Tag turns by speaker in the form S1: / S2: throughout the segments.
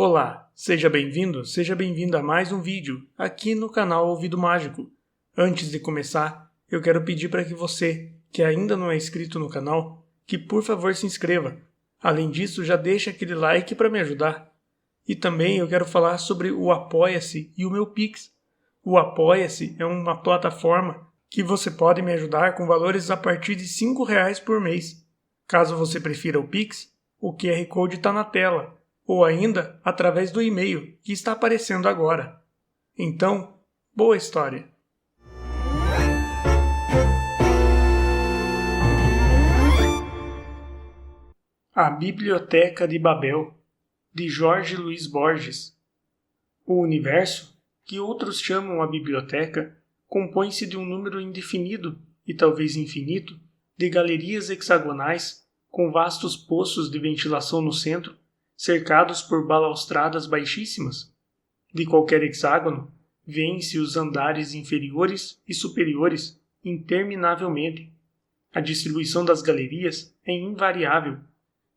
S1: Olá, seja bem-vindo, seja bem-vinda a mais um vídeo aqui no canal Ouvido Mágico. Antes de começar, eu quero pedir para que você, que ainda não é inscrito no canal, que por favor se inscreva. Além disso, já deixa aquele like para me ajudar. E também eu quero falar sobre o Apoia-se e o meu Pix. O Apoia-se é uma plataforma que você pode me ajudar com valores a partir de R$ 5,00 por mês. Caso você prefira o Pix, o QR Code está na tela, ou ainda através do e-mail que está aparecendo agora. Então, boa história! A Biblioteca de Babel, de Jorge Luiz Borges. O universo, que outros chamam a biblioteca, compõe-se de um número indefinido e talvez infinito de galerias hexagonais com vastos poços de ventilação no centro, cercados por balaustradas baixíssimas. De qualquer hexágono, vêem-se os andares inferiores e superiores interminavelmente. A distribuição das galerias é invariável.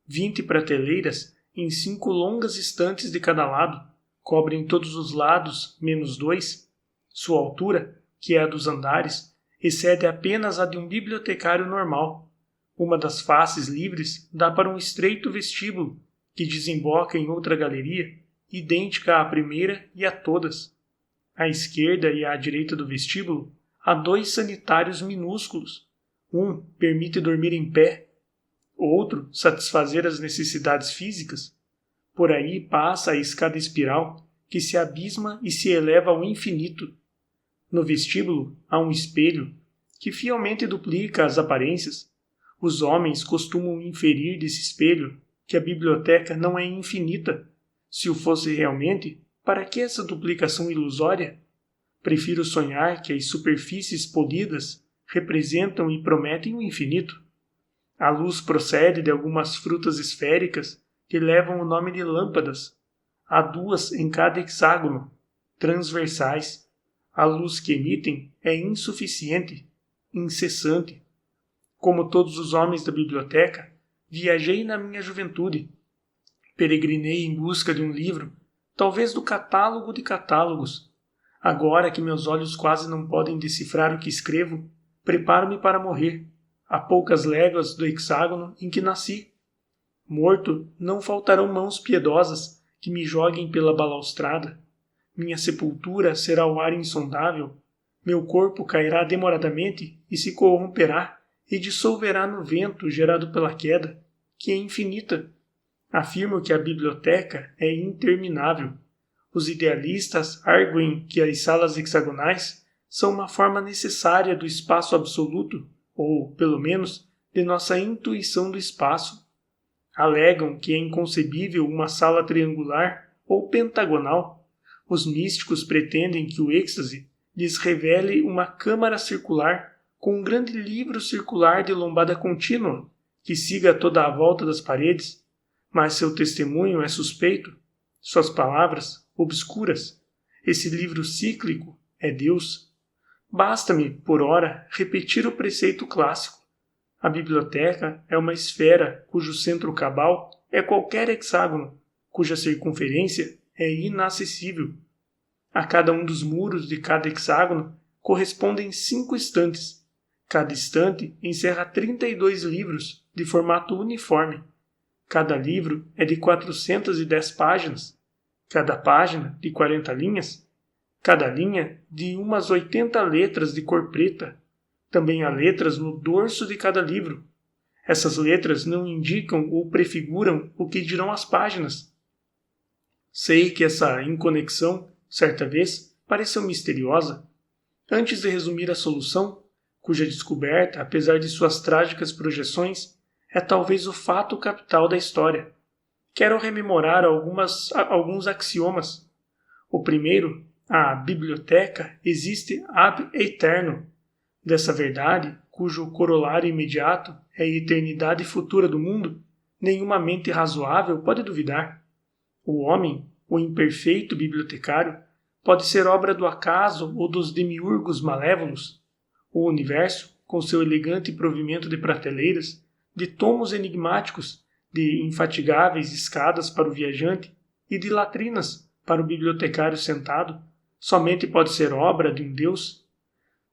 S1: 20 prateleiras em 5 longas estantes de cada lado cobrem todos os lados menos 2. Sua altura, que é a dos andares, excede apenas a de um bibliotecário normal. Uma das faces livres dá para um estreito vestíbulo que desemboca em outra galeria, idêntica à primeira e a todas. À esquerda e à direita do vestíbulo há 2 sanitários minúsculos. Um permite dormir em pé, outro satisfazer as necessidades físicas. Por aí passa a escada espiral que se abisma e se eleva ao infinito. No vestíbulo há um espelho que fielmente duplica as aparências. Os homens costumam inferir desse espelho que a biblioteca não é infinita. Se o fosse realmente, para que essa duplicação ilusória? Prefiro sonhar que as superfícies polidas representam e prometem o infinito. A luz procede de algumas frutas esféricas que levam o nome de lâmpadas. Há 2 em cada hexágono, transversais. A luz que emitem é insuficiente, incessante. Como todos os homens da biblioteca, viajei na minha juventude. Peregrinei em busca de um livro, talvez do catálogo de catálogos. Agora que meus olhos quase não podem decifrar o que escrevo, preparo-me para morrer, a poucas léguas do hexágono em que nasci. Morto, não faltarão mãos piedosas que me joguem pela balaustrada. Minha sepultura será o ar insondável. Meu corpo cairá demoradamente e se corromperá e dissolverá no vento gerado pela queda, que é infinita. Afirmo que a biblioteca é interminável. Os idealistas arguem que as salas hexagonais são uma forma necessária do espaço absoluto, ou, pelo menos, de nossa intuição do espaço. Alegam que é inconcebível uma sala triangular ou pentagonal. Os místicos pretendem que o êxtase lhes revele uma câmara circular com um grande livro circular de lombada contínua, que siga toda a volta das paredes, mas seu testemunho é suspeito, suas palavras obscuras. Esse livro cíclico é Deus. Basta-me, por ora, repetir o preceito clássico. A biblioteca é uma esfera cujo centro cabal é qualquer hexágono, cuja circunferência é inacessível. A cada um dos muros de cada hexágono correspondem 5 estantes. Cada estante encerra 32 livros de formato uniforme. Cada livro é de 410 páginas. Cada página de 40 linhas. Cada linha de umas 80 letras de cor preta. Também há letras no dorso de cada livro. Essas letras não indicam ou prefiguram o que dirão as páginas. Sei que essa inconexão, certa vez, pareceu misteriosa. Antes de resumir a solução, cuja descoberta, apesar de suas trágicas projeções, é talvez o fato capital da história, quero rememorar alguns axiomas. O primeiro, a biblioteca existe ab eterno. Dessa verdade, cujo corolário imediato é a eternidade futura do mundo, nenhuma mente razoável pode duvidar. O homem, o imperfeito bibliotecário, pode ser obra do acaso ou dos demiurgos malévolos. O universo, com seu elegante provimento de prateleiras, de tomos enigmáticos, de infatigáveis escadas para o viajante, e de latrinas para o bibliotecário sentado somente pode ser obra de um Deus?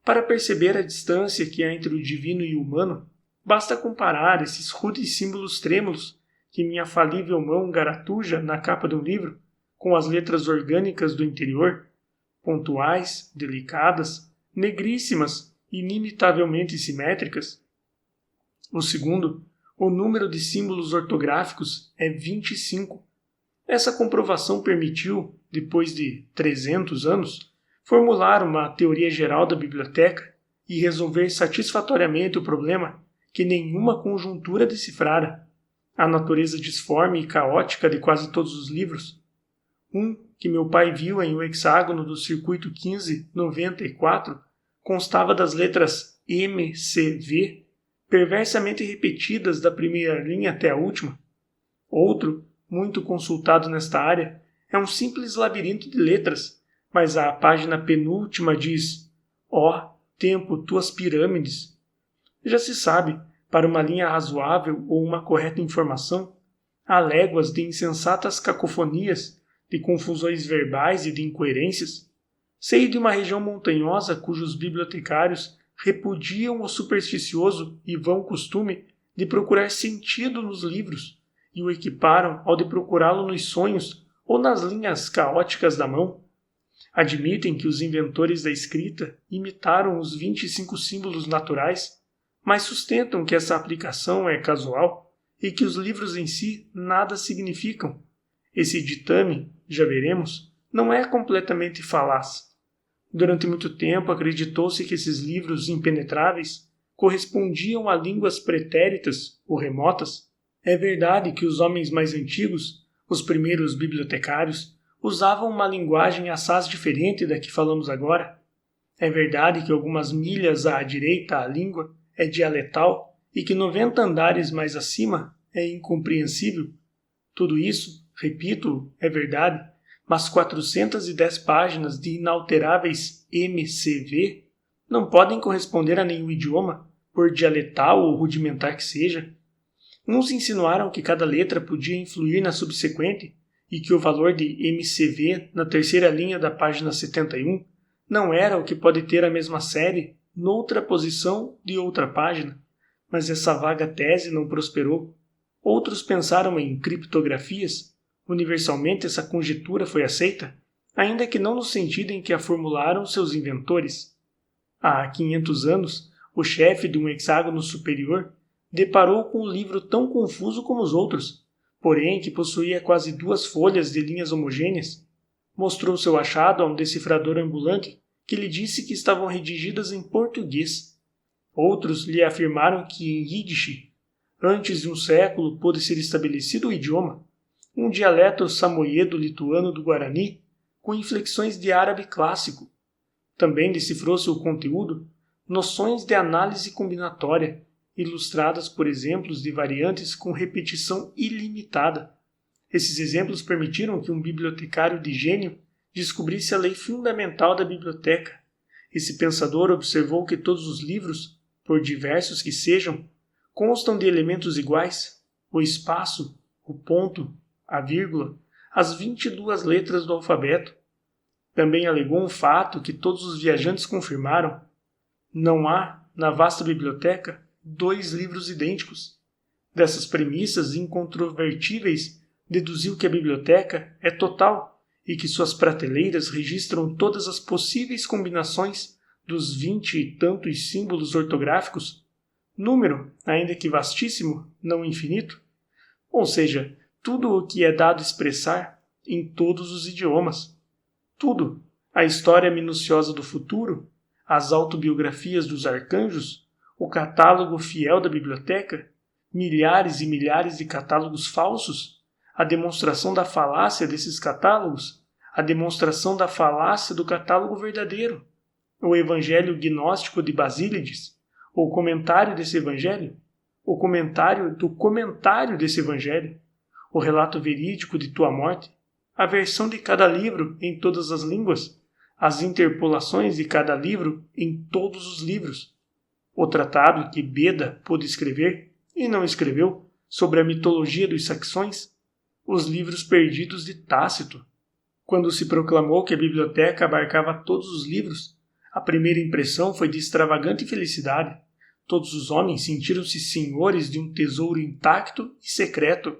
S1: Para perceber a distância que há entre o divino e o humano, basta comparar esses rudes símbolos trêmulos que minha falível mão garatuja na capa de um livro com as letras orgânicas do interior, pontuais, delicadas, negríssimas, inimitavelmente simétricas. O segundo, o número de símbolos ortográficos é 25. Essa comprovação permitiu, depois de 300 anos, formular uma teoria geral da biblioteca e resolver satisfatoriamente o problema que nenhuma conjuntura decifrara: a natureza disforme e caótica de quase todos os livros. Um que meu pai viu em um hexágono do circuito 1594 constava das letras MCV, perversamente repetidas da primeira linha até a última. Outro, muito consultado nesta área, é um simples labirinto de letras, mas a página penúltima diz: ó, tempo, tuas pirâmides. Já se sabe, para uma linha razoável ou uma correta informação, há léguas de insensatas cacofonias, de confusões verbais e de incoerências. Sei de uma região montanhosa cujos bibliotecários repudiam o supersticioso e vão costume de procurar sentido nos livros e o equiparam ao de procurá-lo nos sonhos ou nas linhas caóticas da mão. Admitem que os inventores da escrita imitaram os 25 símbolos naturais, mas sustentam que essa aplicação é casual e que os livros em si nada significam. Esse ditame, já veremos, não é completamente falaz. Durante muito tempo acreditou-se que esses livros impenetráveis correspondiam a línguas pretéritas ou remotas. É verdade que os homens mais antigos, os primeiros bibliotecários, usavam uma linguagem assaz diferente da que falamos agora. É verdade que algumas milhas à direita a língua é dialetal e que 90 andares mais acima é incompreensível. Tudo isso, repito, é verdade, mas 410 páginas de inalteráveis MCV não podem corresponder a nenhum idioma, por dialetal ou rudimentar que seja. Uns insinuaram que cada letra podia influir na subsequente e que o valor de MCV na terceira linha da página 71 não era o que pode ter a mesma série noutra posição de outra página, mas essa vaga tese não prosperou. Outros pensaram em criptografias. Universalmente essa conjetura foi aceita, ainda que não no sentido em que a formularam seus inventores. Há 500 anos, o chefe de um hexágono superior deparou com um livro tão confuso como os outros, porém que possuía quase 2 folhas de linhas homogêneas. Mostrou seu achado a um decifrador ambulante que lhe disse que estavam redigidas em português. Outros lhe afirmaram que em Yiddish, antes de um século, pôde ser estabelecido o idioma, um dialeto samoiedo-lituano do Guarani, com inflexões de árabe clássico. Também decifrou-se o conteúdo, noções de análise combinatória, ilustradas por exemplos de variantes com repetição ilimitada. Esses exemplos permitiram que um bibliotecário de gênio descobrisse a lei fundamental da biblioteca. Esse pensador observou que todos os livros, por diversos que sejam, constam de elementos iguais: o espaço, o ponto, a vírgula, as 22 letras do alfabeto. Também alegou um fato que todos os viajantes confirmaram: não há, na vasta biblioteca, 2 livros idênticos. Dessas premissas incontrovertíveis, deduziu que a biblioteca é total e que suas prateleiras registram todas as possíveis combinações dos 20 e tantos símbolos ortográficos, número, ainda que vastíssimo, não infinito, ou seja, tudo o que é dado expressar em todos os idiomas. Tudo, a história minuciosa do futuro, as autobiografias dos arcanjos, o catálogo fiel da biblioteca, milhares e milhares de catálogos falsos, a demonstração da falácia desses catálogos, a demonstração da falácia do catálogo verdadeiro, o evangelho gnóstico de Basílides, o comentário desse evangelho, o comentário do comentário desse evangelho, o relato verídico de tua morte, a versão de cada livro em todas as línguas, as interpolações de cada livro em todos os livros, o tratado que Beda pôde escrever e não escreveu sobre a mitologia dos saxões, os livros perdidos de Tácito. Quando se proclamou que a biblioteca abarcava todos os livros, a primeira impressão foi de extravagante felicidade. Todos os homens sentiram-se senhores de um tesouro intacto e secreto.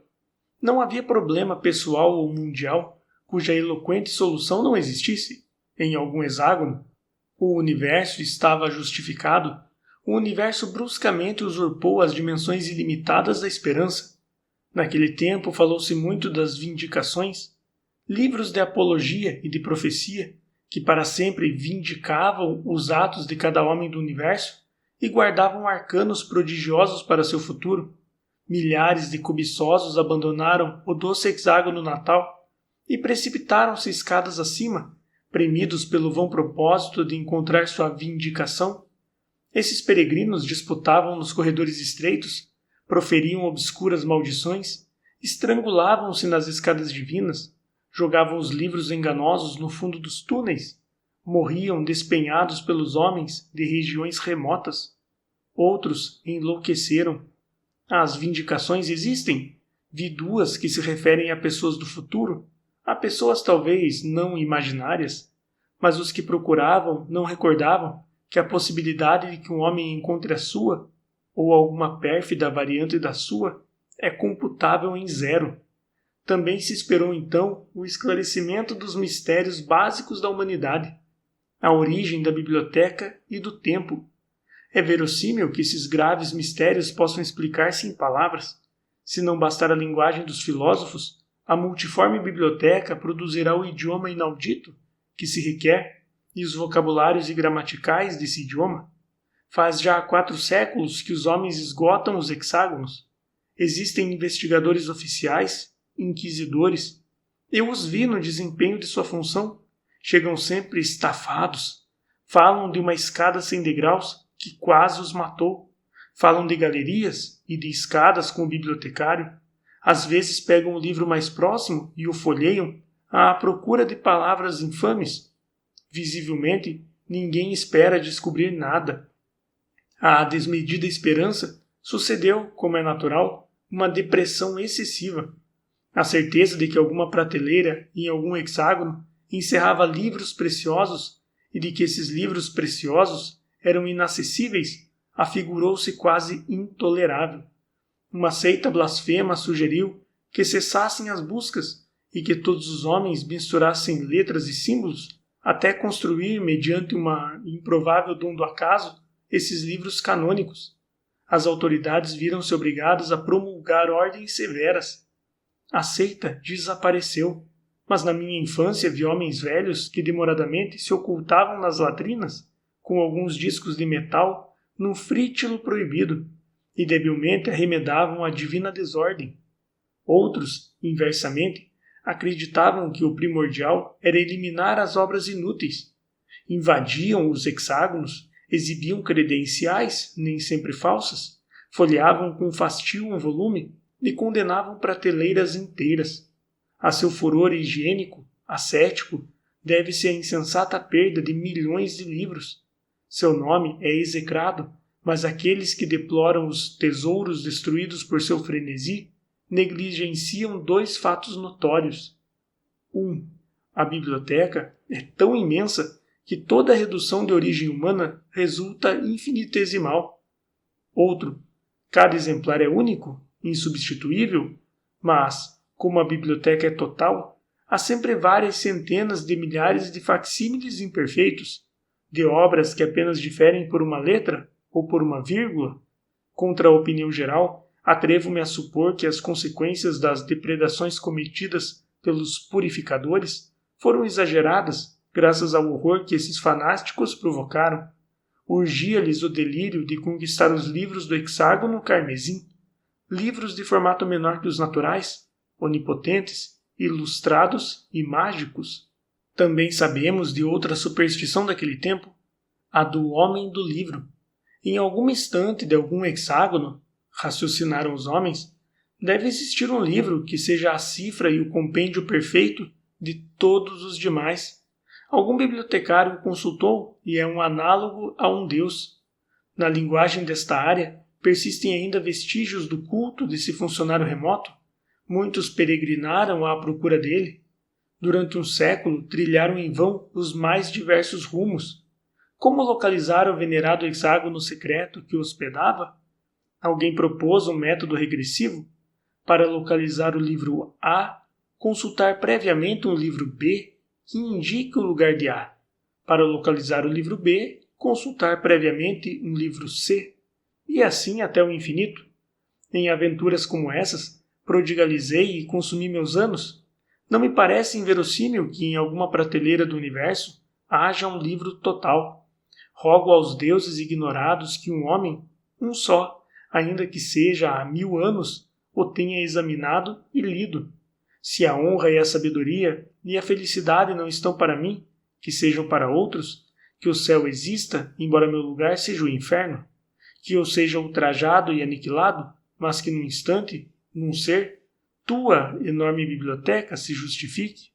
S1: Não havia problema pessoal ou mundial cuja eloquente solução não existisse. Em algum hexágono, o universo estava justificado. O universo bruscamente usurpou as dimensões ilimitadas da esperança. Naquele tempo falou-se muito das vindicações, livros de apologia e de profecia, que para sempre vindicavam os atos de cada homem do universo e guardavam arcanos prodigiosos para seu futuro. Milhares de cobiçosos abandonaram o doce hexágono natal e precipitaram-se escadas acima, premidos pelo vão propósito de encontrar sua vindicação. Esses peregrinos disputavam nos corredores estreitos, proferiam obscuras maldições, estrangulavam-se nas escadas divinas, jogavam os livros enganosos no fundo dos túneis, morriam despenhados pelos homens de regiões remotas. Outros enlouqueceram. As vindicações existem. Vi duas que se referem a pessoas do futuro, a pessoas talvez não imaginárias, mas os que procuravam não recordavam que a possibilidade de que um homem encontre a sua, ou alguma pérfida variante da sua, é computável em zero. Também se esperou então o esclarecimento dos mistérios básicos da humanidade, a origem da biblioteca e do tempo. É verossímil que esses graves mistérios possam explicar-se em palavras. Se não bastar a linguagem dos filósofos, a multiforme biblioteca produzirá o idioma inaudito que se requer e os vocabulários e gramaticais desse idioma. Faz já 4 séculos que os homens esgotam os hexágonos. Existem investigadores oficiais, inquisidores. Eu os vi no desempenho de sua função. Chegam sempre estafados. Falam de uma escada sem degraus que quase os matou. Falam de galerias e de escadas com o bibliotecário. Às vezes pegam o livro mais próximo e o folheiam à procura de palavras infames. Visivelmente, ninguém espera descobrir nada. À desmedida esperança sucedeu, como é natural, uma depressão excessiva. A certeza de que alguma prateleira em algum hexágono encerrava livros preciosos e de que esses livros preciosos eram inacessíveis afigurou-se quase intolerável. Uma seita blasfema sugeriu que cessassem as buscas e que todos os homens misturassem letras e símbolos até construir, mediante uma improvável dom do acaso, esses livros canônicos. As autoridades viram-se obrigadas a promulgar ordens severas. A seita desapareceu, mas na minha infância vi homens velhos que demoradamente se ocultavam nas latrinas, com alguns discos de metal, num frítilo proibido, e debilmente arremedavam a divina desordem. Outros, inversamente, acreditavam que o primordial era eliminar as obras inúteis. Invadiam os hexágonos, exibiam credenciais, nem sempre falsas, folheavam com fastio um volume e condenavam prateleiras inteiras. A seu furor higiênico, ascético, deve-se a insensata perda de milhões de livros. Seu nome é execrado, mas aqueles que deploram os tesouros destruídos por seu frenesi negligenciam 2 fatos notórios. 1. A biblioteca é tão imensa que toda redução de origem humana resulta infinitesimal. Outro. Cada exemplar é único, insubstituível, mas, como a biblioteca é total, há sempre várias centenas de milhares de facsímiles imperfeitos, de obras que apenas diferem por uma letra ou por uma vírgula. Contra a opinião geral, atrevo-me a supor que as consequências das depredações cometidas pelos purificadores foram exageradas graças ao horror que esses fanáticos provocaram. Urgia-lhes o delírio de conquistar os livros do hexágono carmesim, livros de formato menor que os naturais, onipotentes, ilustrados e mágicos. Também sabemos de outra superstição daquele tempo, a do homem do livro. Em algum instante de algum hexágono, raciocinaram os homens, deve existir um livro que seja a cifra e o compêndio perfeito de todos os demais. Algum bibliotecário o consultou e é um análogo a um deus. Na linguagem desta área, persistem ainda vestígios do culto desse funcionário remoto. Muitos peregrinaram à procura dele. Durante um século, trilharam em vão os mais diversos rumos. Como localizar o venerado hexágono secreto que o hospedava? Alguém propôs um método regressivo? Para localizar o livro A, consultar previamente um livro B que indique o lugar de A. Para localizar o livro B, consultar previamente um livro C. E assim até o infinito. Em aventuras como essas, prodigalizei e consumi meus anos. Não me parece inverossímil que em alguma prateleira do universo haja um livro total. Rogo aos deuses ignorados que um homem, um só, ainda que seja há 1000 anos, o tenha examinado e lido. Se a honra e a sabedoria e a felicidade não estão para mim, que sejam para outros, que o céu exista, embora meu lugar seja o inferno, que eu seja ultrajado e aniquilado, mas que num instante, num ser, tua enorme biblioteca se justifique.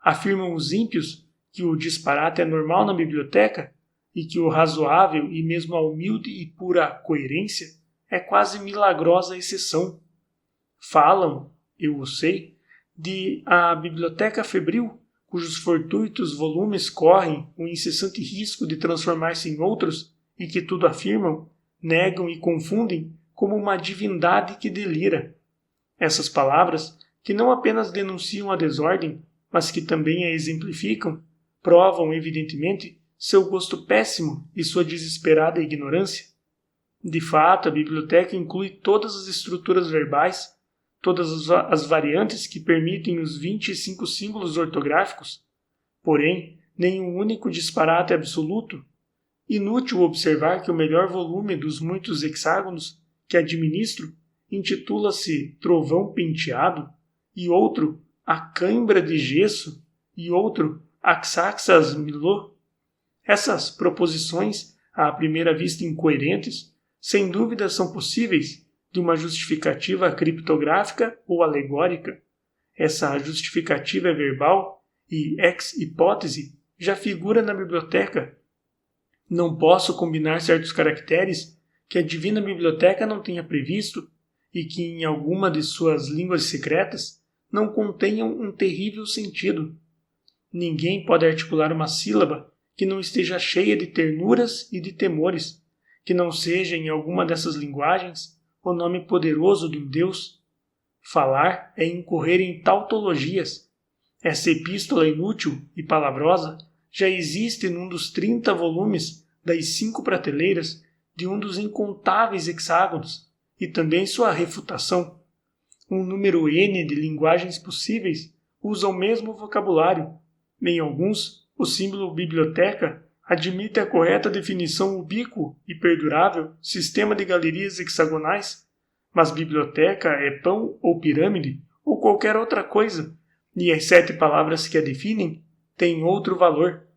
S1: Afirmam os ímpios que o disparate é normal na biblioteca e que o razoável e mesmo a humilde e pura coerência é quase milagrosa exceção. Falam, eu o sei, de a biblioteca febril, cujos fortuitos volumes correm o incessante risco de transformar-se em outros e que tudo afirmam, negam e confundem como uma divindade que delira. Essas palavras, que não apenas denunciam a desordem, mas que também a exemplificam, provam, evidentemente, seu gosto péssimo e sua desesperada ignorância. De fato, a biblioteca inclui todas as estruturas verbais, todas as variantes que permitem os 25 símbolos ortográficos, porém, nenhum único disparate absoluto. Inútil observar que o melhor volume dos muitos hexágonos que administro intitula-se Trovão Penteado, e outro A Cãibra de Gesso, e outro Axaxas Milô. Essas proposições, à primeira vista incoerentes, sem dúvida são possíveis de uma justificativa criptográfica ou alegórica. Essa justificativa é verbal e, ex hipótese, já figura na biblioteca. Não posso combinar certos caracteres que a divina biblioteca não tenha previsto e que em alguma de suas línguas secretas não contenham um terrível sentido. Ninguém pode articular uma sílaba que não esteja cheia de ternuras e de temores, que não seja em alguma dessas linguagens o nome poderoso de um Deus. Falar é incorrer em tautologias. Essa epístola inútil e palavrosa já existe num dos 30 volumes das 5 prateleiras de um dos incontáveis hexágonos, e também sua refutação. Um número N de linguagens possíveis usa o mesmo vocabulário. Em alguns, o símbolo biblioteca admite a correta definição ubíquo e perdurável sistema de galerias hexagonais, mas biblioteca é pão ou pirâmide ou qualquer outra coisa, e as 7 palavras que a definem têm outro valor.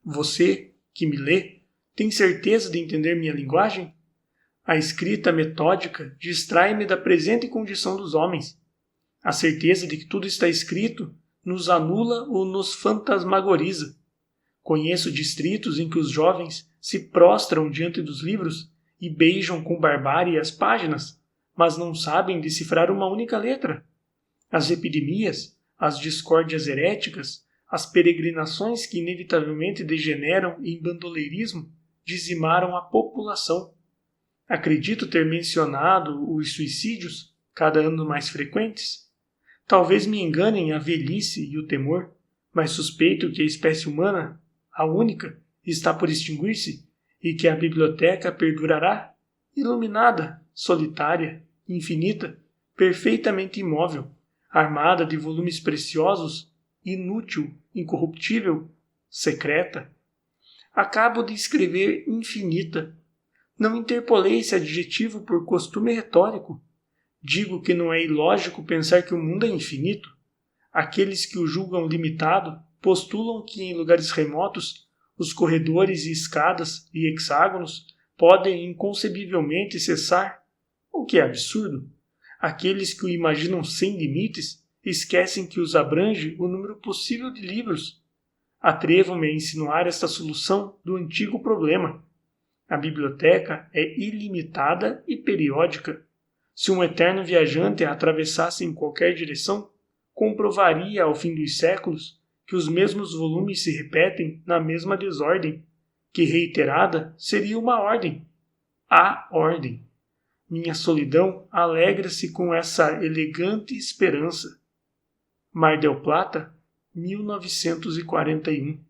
S1: Você, que me lê, tem certeza de entender minha linguagem? A escrita metódica distrai-me da presente condição dos homens. A certeza de que tudo está escrito nos anula ou nos fantasmagoriza. Conheço distritos em que os jovens se prostram diante dos livros e beijam com barbárie as páginas, mas não sabem decifrar uma única letra. As epidemias, as discórdias heréticas, as peregrinações que inevitavelmente degeneram em bandoleirismo dizimaram a população. Acredito ter mencionado os suicídios, cada ano mais frequentes. Talvez me enganem a velhice e o temor, mas suspeito que a espécie humana, a única, está por extinguir-se e que a biblioteca perdurará, iluminada, solitária, infinita, perfeitamente imóvel, armada de volumes preciosos, inútil, incorruptível, secreta. Acabo de escrever infinita. Não interpolei esse adjetivo por costume retórico. Digo que não é ilógico pensar que o mundo é infinito. Aqueles que o julgam limitado postulam que em lugares remotos os corredores e escadas e hexágonos podem inconcebivelmente cessar, o que é absurdo. Aqueles que o imaginam sem limites esquecem que os abrange o número possível de livros. Atrevo-me a insinuar esta solução do antigo problema. A biblioteca é ilimitada e periódica. Se um eterno viajante a atravessasse em qualquer direção, comprovaria ao fim dos séculos que os mesmos volumes se repetem na mesma desordem, que reiterada seria uma ordem. A ordem. Minha solidão alegra-se com essa elegante esperança. Mar del Plata, 1941.